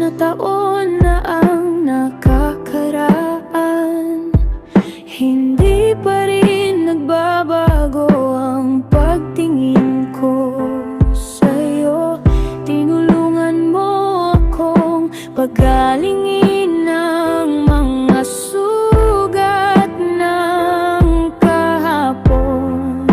na taon na ang nakakaraan, hindi pa rin nagbabago ang pagtingin ko sa'yo. Tinulungan mo akong pagalingin ng mga sugat ng kahapon.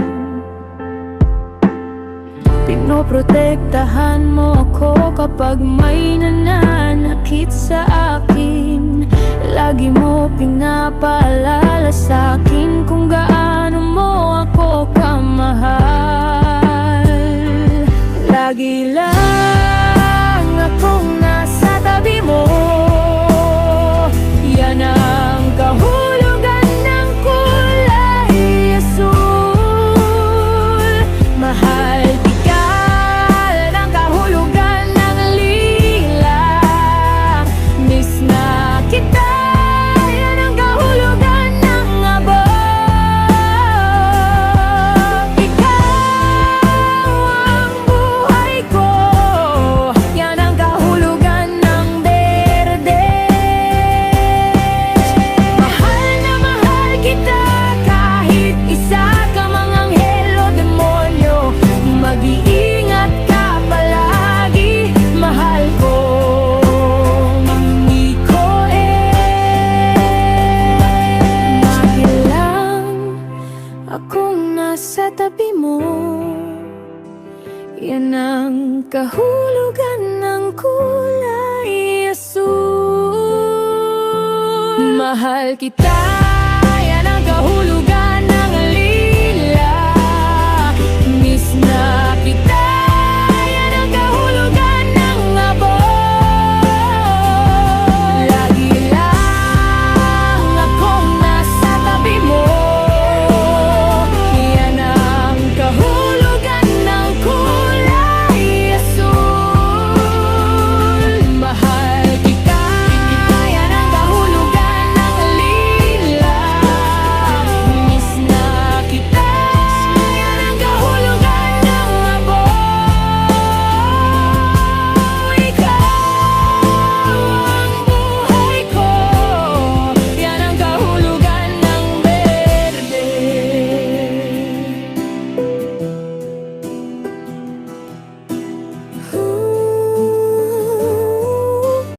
Pinoprotektahan mo ako kapag may nananakit sa akin. Lagi mo pinapaalala sa'kin kung gaano mo ako kamahal. Lagi lang akong nasa tabi mo, yan ang kahulugan ng kulay asul. Mahal ikaw ng kahulugan ng lila. Miss na kita, yan ang kahulugan ng abog. Ikaw ang buhay ko, yan ang kahulugan ng berde. Mahal na mahal kita kahit isa ka mang anghel o demonyo. Mag-iingat ka palagi, mahal ko. Lagi lang akong nasa tabi mo, yan ang kahulugan ng kulay asul. Mahal kita.